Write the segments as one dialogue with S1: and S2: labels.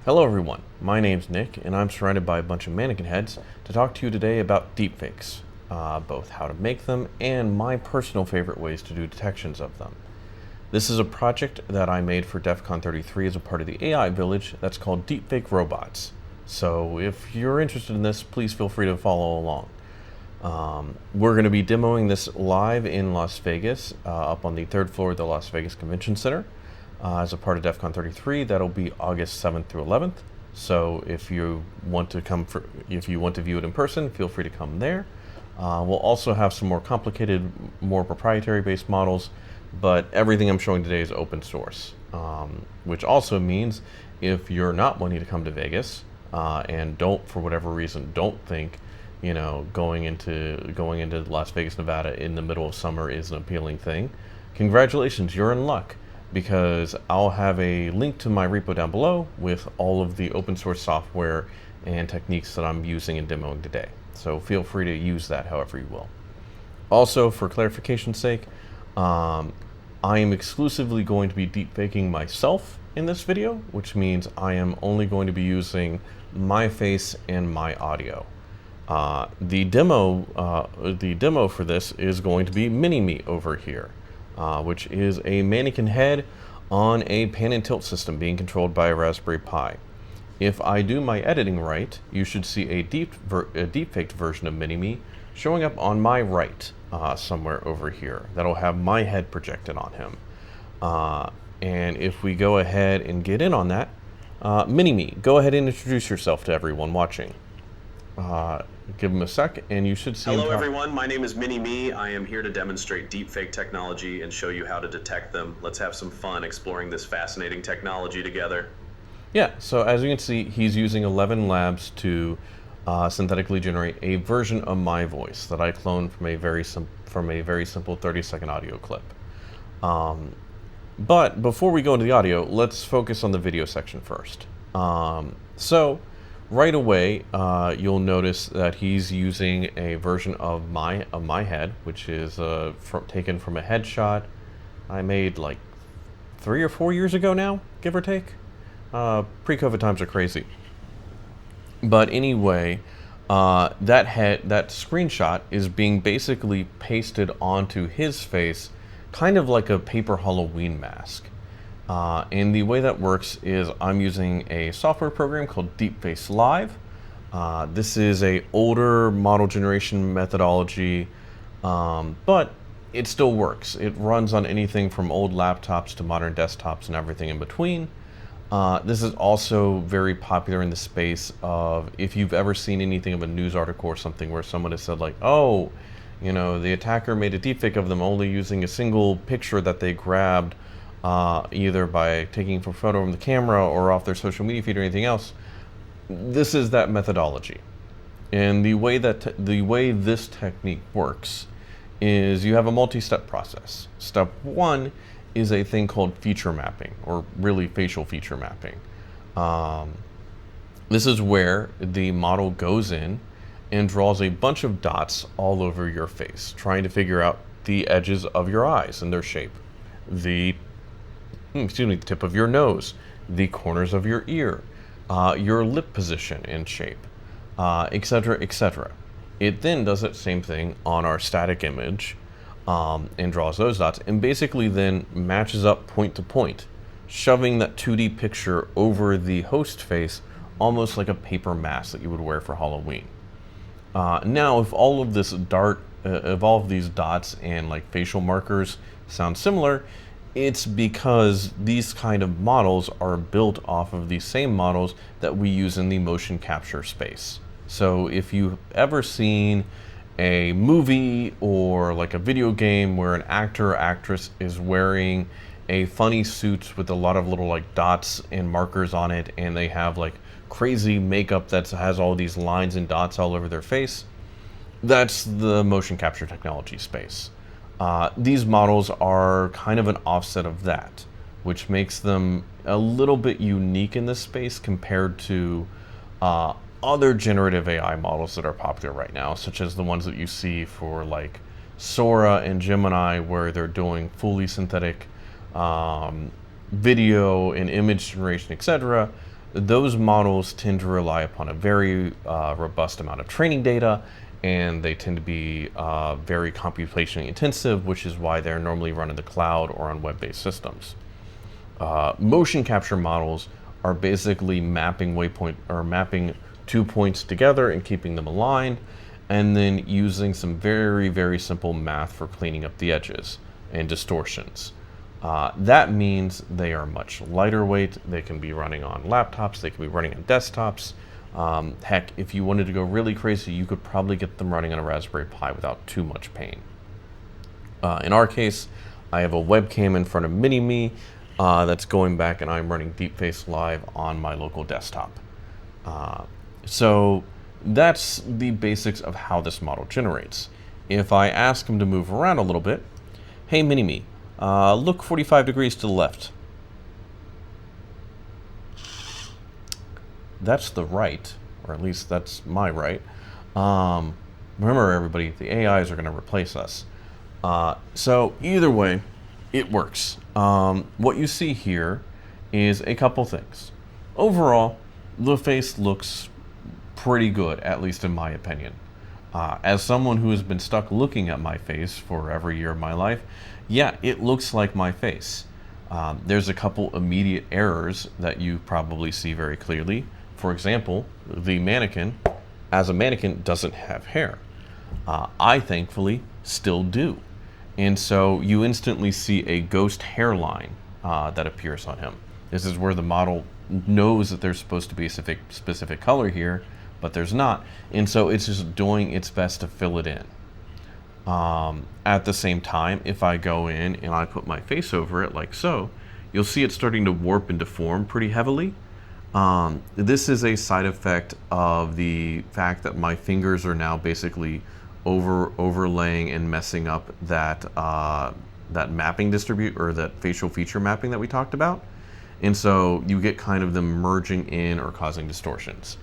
S1: Hello everyone, my name's Nick and I'm surrounded by a bunch of mannequin heads to talk to you today about deepfakes, both how to make them and my personal favorite ways to do detections of them. This is a project that I made for DEF CON 33 as a part of the AI Village that's called Deepfake Robots. So if you're interested in this, please feel free to follow along. We're going to be demoing this live in Las Vegas, up on the third floor of the Las Vegas Convention Center. As a part of DEF CON 33, that'll be August 7th through 11th. So if you want to view it in person, feel free to come there. We'll also have some more complicated, more proprietary-based models, but everything I'm showing today is open source, which also means if you're not wanting to come to Vegas and for whatever reason, don't think going into Las Vegas, Nevada in the middle of summer is an appealing thing, congratulations, you're in luck, because I'll have a link to my repo down below with all of the open source software and techniques that I'm using and demoing today. So feel free to use that however you will. Also, for clarification's sake, I am exclusively going to be deepfaking myself in this video, which means I am only going to be using my face and my audio. The demo for this is going to be Mini-Me over here, which is a mannequin head on a pan and tilt system being controlled by a Raspberry Pi. If I do my editing right, you should see a deepfaked version of Mini-Me showing up on my right, somewhere over here. That'll have my head projected on him. And if we go ahead and get in on that, Mini-Me, go ahead and introduce yourself to everyone watching. Give them a sec and you should see.
S2: Hello everyone, my name is Mini-Me. I am here to demonstrate deepfake technology and show you how to detect them. Let's have some fun exploring this fascinating technology together.
S1: Yeah, so as you can see, he's using 11 labs to synthetically generate a version of my voice that I cloned from a very simple 30-second audio clip. But before we go into the audio, let's focus on the video section first. So right away, you'll notice that he's using a version of my head, which is taken from a headshot I made like 3 or 4 years ago now, give or take. Pre-COVID times are crazy. But anyway, that screenshot is being basically pasted onto his face, kind of like a paper Halloween mask. And the way that works is I'm using a software program called Deepfakes Live. This is a older model generation methodology, but it still works. It runs on anything from old laptops to modern desktops and everything in between. This is also very popular in the space of, if you've ever seen anything of a news article or something where someone has said like, oh, the attacker made a deepfake of them only using a single picture that they grabbed either by taking a photo from the camera or off their social media feed or anything else. This is that methodology. And the way this technique works is you have a multi-step process. Step one is a thing called feature mapping, or really facial feature mapping. This is where the model goes in and draws a bunch of dots all over your face, trying to figure out the edges of your eyes and their shape, the tip of your nose, the corners of your ear, your lip position and shape, etc., etc. It then does that same thing on our static image and draws those dots, and basically then matches up point to point, shoving that 2D picture over the host face almost like a paper mask that you would wear for Halloween. Now, if all of these dots and like facial markers sound similar, it's because these kind of models are built off of the same models that we use in the motion capture space. So if you've ever seen a movie or like a video game where an actor or actress is wearing a funny suit with a lot of little like dots and markers on it, and they have like crazy makeup that has all these lines and dots all over their face, that's the motion capture technology space. These models are kind of an offset of that, which makes them a little bit unique in this space compared to other generative AI models that are popular right now, such as the ones that you see for like Sora and Gemini, where they're doing fully synthetic video and image generation, etc. those models tend to rely upon a very robust amount of training data, and they tend to be very computationally intensive, which is why they're normally run in the cloud or on web-based systems. Motion capture models are basically mapping 2 points together and keeping them aligned, and then using some very, very simple math for cleaning up the edges and distortions. That means they are much lighter weight. They can be running on laptops, they can be running on desktops. Heck, if you wanted to go really crazy, you could probably get them running on a Raspberry Pi without too much pain. In our case, I have a webcam in front of Mini-Me that's going back, and I'm running Deepfakes live on my local desktop. So that's the basics of how this model generates. If I ask him to move around a little bit, hey Mini-Me, look 45 degrees to the left. That's the right, or at least that's my right. Remember everybody, the AIs are going to replace us. So either way, it works. What you see here is a couple things. Overall, the face looks pretty good, at least in my opinion. As someone who has been stuck looking at my face for every year of my life, yeah, it looks like my face. There's a couple immediate errors that you probably see very clearly. For example, the mannequin, as a mannequin, doesn't have hair. I thankfully still do. And so you instantly see a ghost hairline that appears on him. This is where the model knows that there's supposed to be a specific color here, but there's not. And so it's just doing its best to fill it in. At the same time, if I go in and I put my face over it like so, you'll see it starting to warp and deform pretty heavily. This is a side effect of the fact that my fingers are now basically overlaying and messing up that mapping or that facial feature mapping that we talked about. And so you get kind of them merging in or causing distortions.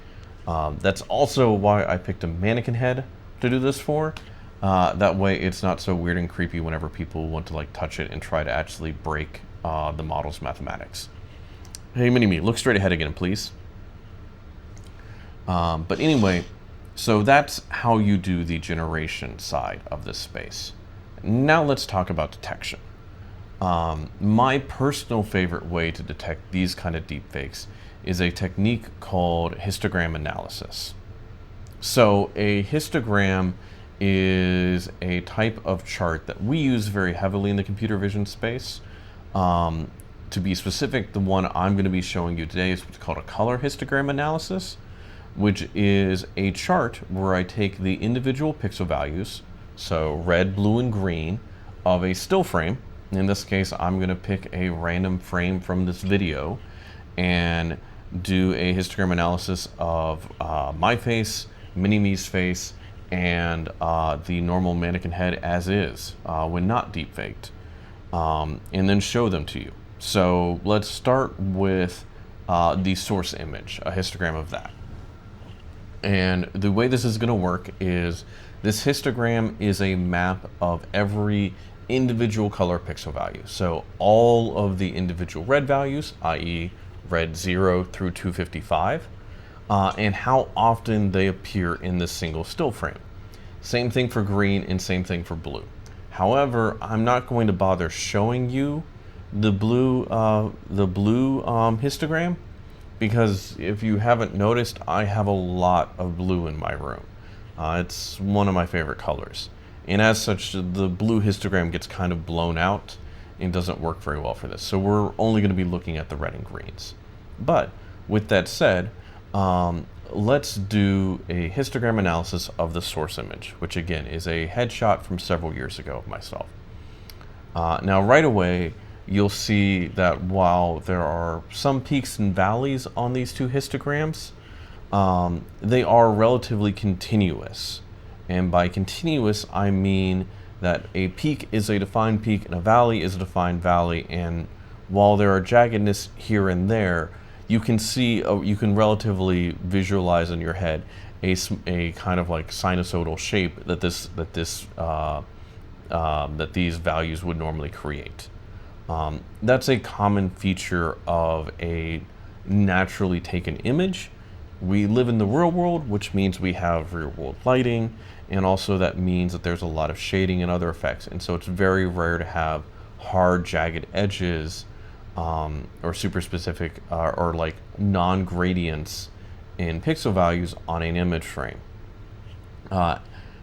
S1: That's also why I picked a mannequin head to do this for. That way it's not so weird and creepy whenever people want to like touch it and try to actually break the model's mathematics. Hey Mini-Me, look straight ahead again, please. But anyway, so that's how you do the generation side of this space. Now let's talk about detection. My personal favorite way to detect these kind of deepfakes is a technique called histogram analysis. So a histogram is a type of chart that we use very heavily in the computer vision space. To be specific, the one I'm going to be showing you today is what's called a color histogram analysis, which is a chart where I take the individual pixel values, so red, blue, and green, of a still frame. In this case, I'm going to pick a random frame from this video and do a histogram analysis of my face, Mini-Me's face, and the normal mannequin head as is when not deepfaked, and then show them to you. So let's start with the source image, a histogram of that. And the way this is going to work is this histogram is a map of every individual color pixel value. So all of the individual red values, i.e. red 0 through 255, and how often they appear in this single still frame. Same thing for green and same thing for blue. However, I'm not going to bother showing you the blue histogram, because if you haven't noticed, I have a lot of blue in my room. It's one of my favorite colors. And as such, the blue histogram gets kind of blown out and doesn't work very well for this. So we're only going to be looking at the red and greens. But with that said, let's do a histogram analysis of the source image, which again is a headshot from several years ago of myself. Now right away, you'll see that while there are some peaks and valleys on these two histograms, they are relatively continuous. And by continuous, I mean that a peak is a defined peak and a valley is a defined valley. And while there are jaggedness here and there, you can see, you can relatively visualize in your head a kind of like sinusoidal shape that these values would normally create. That's a common feature of a naturally take an image. We live in the real world, which means we have real world lighting, and also that means that there's a lot of shading and other effects. And so it's very rare to have hard, jagged edges or super specific or like non-gradients in pixel values on an image frame.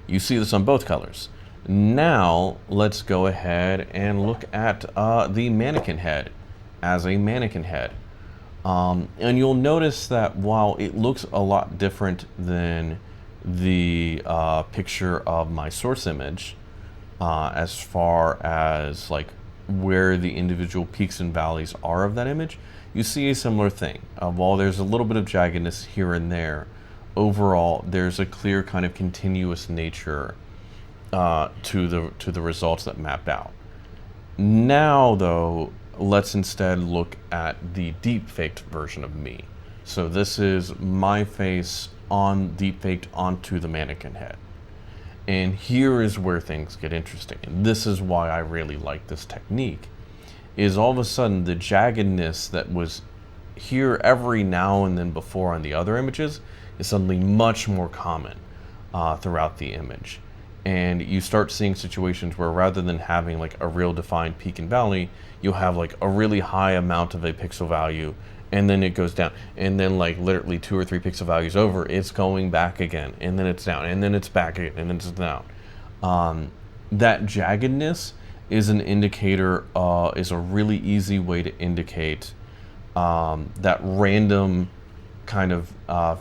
S1: You see this on both colors. Now let's go ahead and look at the mannequin head as a mannequin head. And you'll notice that while it looks a lot different than the picture of my source image, as far as like where the individual peaks and valleys are of that image, you see a similar thing. While there's a little bit of jaggedness here and there, overall there's a clear kind of continuous nature to the results that mapped out. Now though, let's instead look at the deepfaked version of me. So this is my face on deepfaked onto the mannequin head. And here is where things get interesting. And this is why I really like this technique, is all of a sudden the jaggedness that was here every now and then before on the other images is suddenly much more common throughout the image. And you start seeing situations where rather than having like a real defined peak and valley, you'll have like a really high amount of a pixel value, and then it goes down, and then like literally 2 or 3 pixel values over, it's going back again, and then it's down, and then it's back again, and then it's down. That jaggedness is an indicator, is a really easy way to indicate that random kind of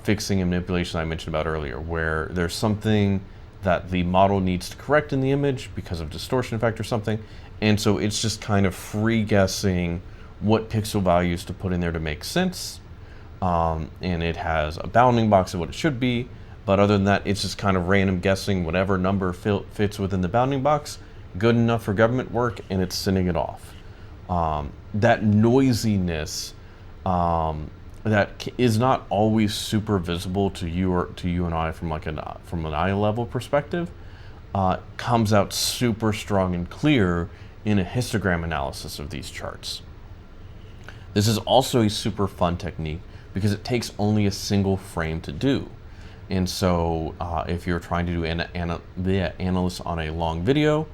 S1: fixing and manipulation I mentioned about earlier, where there's something that the model needs to correct in the image because of distortion effect or something, and so it's just kind of free guessing what pixel values to put in there to make sense, and it has a bounding box of what it should be, but other than that, it's just kind of random guessing whatever number fits within the bounding box, good enough for government work, and it's sending it off. That noisiness that is not always super visible to you and I from like from an eye level perspective, comes out super strong and clear in a histogram analysis of these charts. This is also a super fun technique because it takes only a single frame to do. And so if you're trying to do analysis on a long video,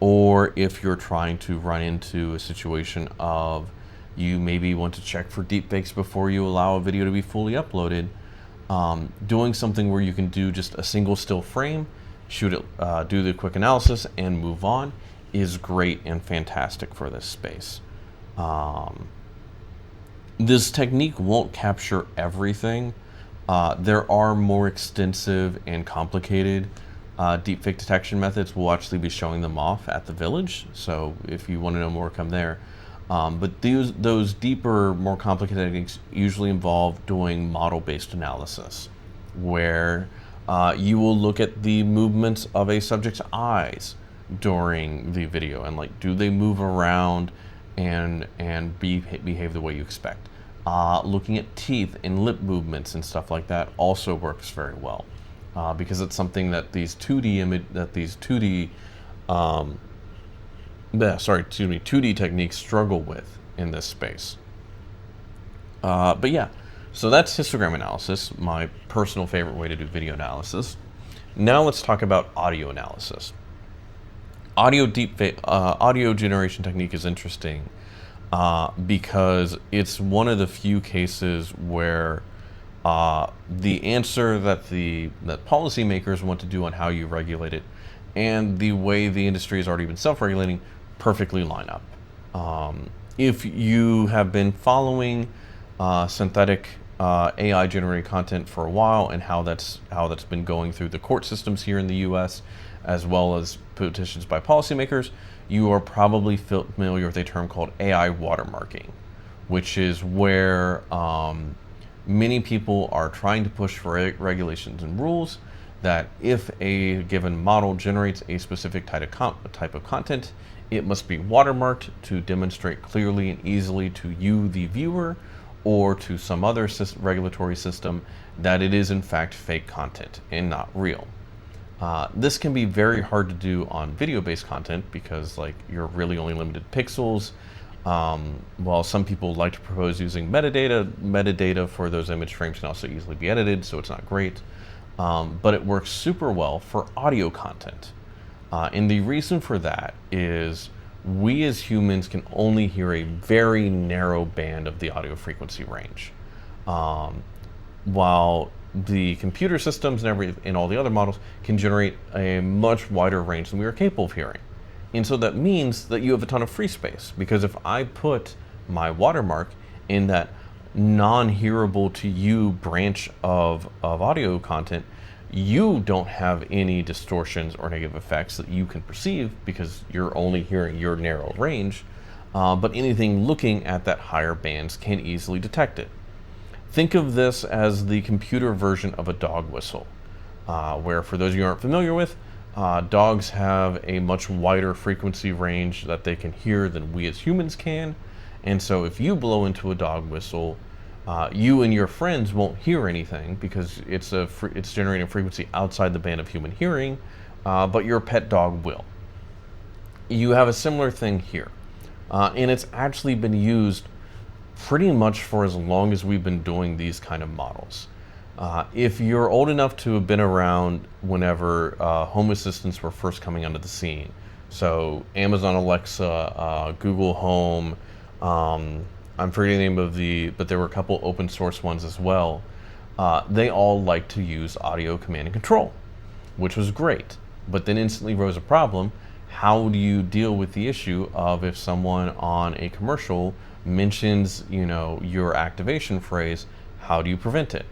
S1: or if you're trying to run into a situation of you maybe want to check for deepfakes before you allow a video to be fully uploaded, doing something where you can do just a single still frame, shoot it, do the quick analysis, and move on is great and fantastic for this space. This technique won't capture everything. There are more extensive and complicated deepfake detection methods. We'll actually be showing them off at the Village, so if you want to know more, come there. But those deeper, more complicated techniques usually involve doing model-based analysis, where you will look at the movements of a subject's eyes during the video, and like, do they move around and behave the way you expect. Looking at teeth and lip movements and stuff like that also works very well, because it's something that these 2D 2D techniques struggle with in this space. But yeah, so that's histogram analysis, my personal favorite way to do video analysis. Now let's talk about audio analysis. Audio generation technique is interesting because it's one of the few cases where the answer that policymakers want to do on how you regulate it and the way the industry has already been self-regulating perfectly line up. If you have been following synthetic AI generated content for a while and how that's been going through the court systems here in the US, as well as petitions by policymakers, you are probably familiar with a term called AI watermarking, which is where many people are trying to push for regulations and rules that if a given model generates a specific type of content, it must be watermarked to demonstrate clearly and easily to you, the viewer, or to some other regulatory system that it is in fact fake content and not real. This can be very hard to do on video-based content because like you're really only limited pixels, While some people like to propose using metadata for those image frames can also easily be edited, so it's not great. But it works super well for audio content. And the reason for that is we as humans can only hear a very narrow band of the audio frequency range. While the computer systems and all the other models can generate a much wider range than we are capable of hearing. And so that means that you have a ton of free space, because if I put my watermark in that non-hearable to you branch of audio content, you don't have any distortions or negative effects that you can perceive because you're only hearing your narrow range, but anything looking at that higher bands can easily detect it. Think of this as the computer version of a dog whistle, where, for those of you who aren't familiar with, dogs have a much wider frequency range that they can hear than we as humans can. And so if you blow into a dog whistle, you and your friends won't hear anything because it's generating a frequency outside the band of human hearing, but your pet dog will. You have a similar thing here. And it's actually been used pretty much for as long as we've been doing these kind of models. If you're old enough to have been around whenever home assistants were first coming onto the scene, so Amazon Alexa, Google Home, I'm forgetting the name of but there were a couple open source ones as well. They all like to use audio command and control, which was great. But then instantly rose a problem. How do you deal with the issue of if someone on a commercial mentions, your activation phrase, how do you prevent it?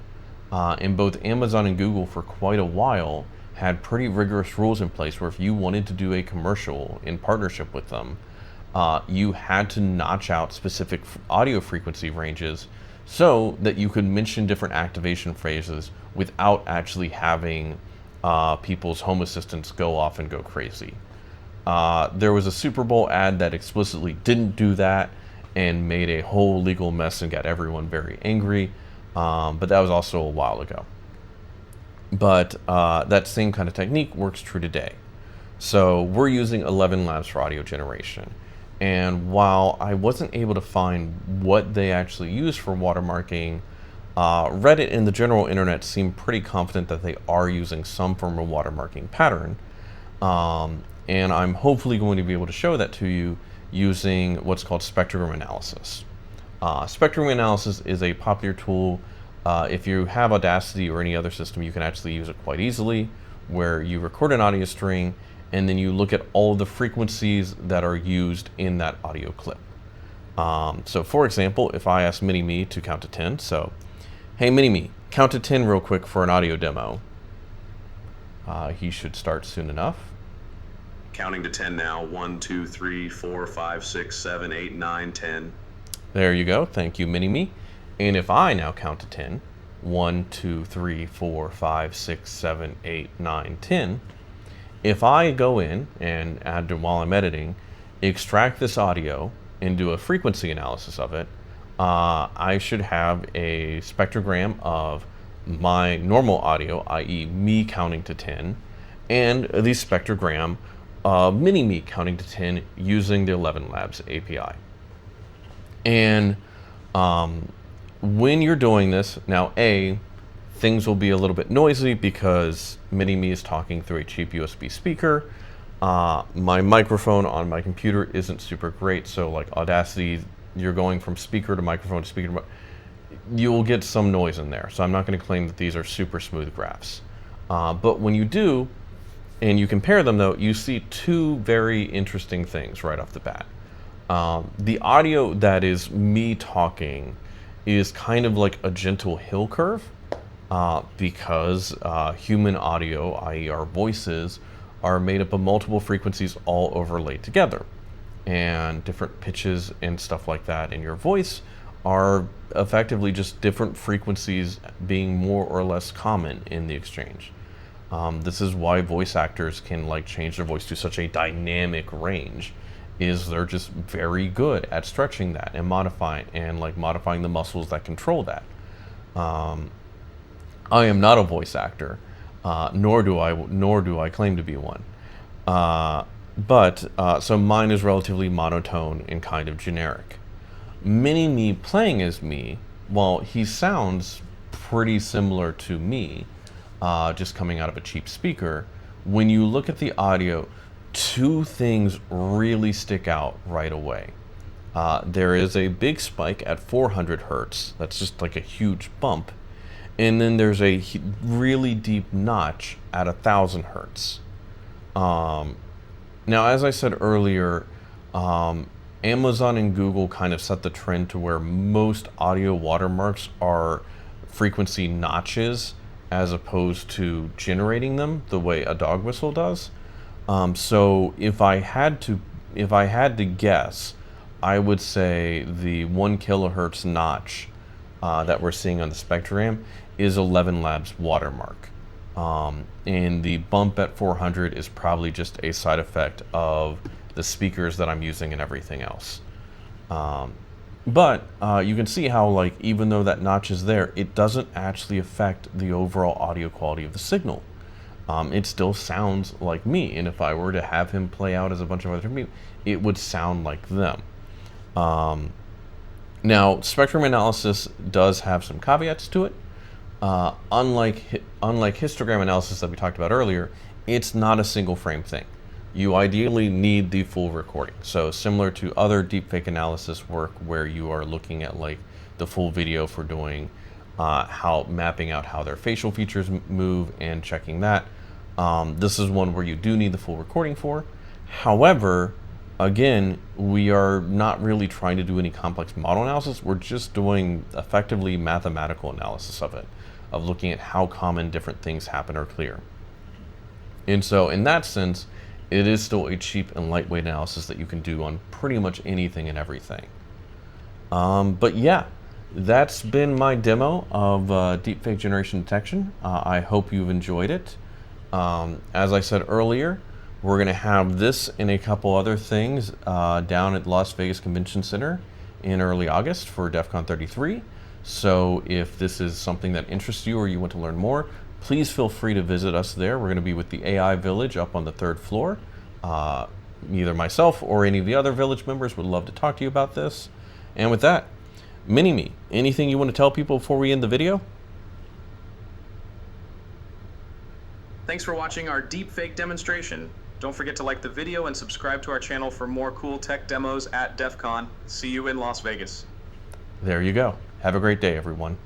S1: And both Amazon and Google for quite a while had pretty rigorous rules in place where if you wanted to do a commercial in partnership with them, you had to notch out specific audio frequency ranges so that you could mention different activation phrases without actually having people's home assistants go off and go crazy. There was a Super Bowl ad that explicitly didn't do that and made a whole legal mess and got everyone very angry, but that was also a while ago. But that same kind of technique works true today. So we're using 11 Labs for audio generation. And while I wasn't able to find what they actually use for watermarking, Reddit and the general internet seem pretty confident that they are using some form of watermarking pattern. And I'm hopefully going to be able to show that to you using what's called spectrogram analysis. Spectrogram analysis is a popular tool. If you have Audacity or any other system, you can actually use it quite easily, where you record an audio string and then you look at all the frequencies that are used in that audio clip. So for example, if I ask Mini-Me to count to 10, so, hey Mini-Me, count to 10 real quick for an audio demo. He should start soon enough.
S2: Counting to 10 now. 1, 2, 3, 4, 5, 6, 7, 8, 9, 10.
S1: There you go. Thank you, Mini-Me. And if I now count to 10, 1, 2, 3, 4, 5, 6, 7, 8, 9, 10. If I go in and while I'm editing, extract this audio and do a frequency analysis of it, I should have a spectrogram of my normal audio, i.e. me counting to 10, and the spectrogram of Mini-Me counting to 10 using the 11 Labs API. And when you're doing this, now things will be a little bit noisy because Mini-Me is talking through a cheap USB speaker. My microphone on my computer isn't super great, so like Audacity, you're going from speaker to microphone to speaker to you'll get some noise in there. So I'm not going to claim that these are super smooth graphs. But when you do, and you compare them though, you see two very interesting things right off the bat. The audio that is me talking is kind of like a gentle hill curve because human audio, i.e. our voices, are made up of multiple frequencies all overlaid together. And different pitches and stuff like that in your voice are effectively just different frequencies being more or less common in the exchange. This is why voice actors can change their voice to such a dynamic range, is they're just very good at stretching that and modifying the muscles that control that. I am not a voice actor, nor do I claim to be one. But so mine is relatively monotone and kind of generic. Mini-Me playing as me, well, he sounds pretty similar to me, just coming out of a cheap speaker. When you look at the audio, two things really stick out right away. There is a big spike at 400 hertz. That's just like a huge bump. And then there's a really deep notch at 1000 hertz. Now, as I said earlier, Amazon and Google kind of set the trend to where most audio watermarks are frequency notches as opposed to generating them the way a dog whistle does. So if I had to guess, I would say the 1 kilohertz notch that we're seeing on the spectrogram is 11 Labs watermark. And the bump at 400 is probably just a side effect of the speakers that I'm using and everything else. But you can see how, like, even though that notch is there, it doesn't actually affect the overall audio quality of the signal. It still sounds like me, and if I were to have him play out as a bunch of other people, it would sound like them. Now, spectrum analysis does have some caveats to it. Unlike histogram analysis that we talked about earlier, it's not a single frame thing. You ideally need the full recording. So similar to other deepfake analysis work where you are looking at like the full video for doing mapping out how their facial features move and checking that. This is one where you do need the full recording for. However, again, we are not really trying to do any complex model analysis. We're just doing effectively mathematical analysis of it, of looking at how common different things happen or clear. And so in that sense, it is still a cheap and lightweight analysis that you can do on pretty much anything and everything. But yeah, that's been my demo of deepfake generation detection. I hope you've enjoyed it. As I said earlier, we're going to have this and a couple other things down at Las Vegas Convention Center in early August for DEF CON 33. So if this is something that interests you or you want to learn more, please feel free to visit us there. We're going to be with the AI Village up on the 3rd floor. Either myself or any of the other Village members would love to talk to you about this. And with that, Mini-Me, anything you want to tell people before we end the video?
S2: Thanks for watching our deepfake demonstration. Don't forget to like the video and subscribe to our channel for more cool tech demos at DEF CON. See you in Las Vegas.
S1: There you go. Have a great day, everyone.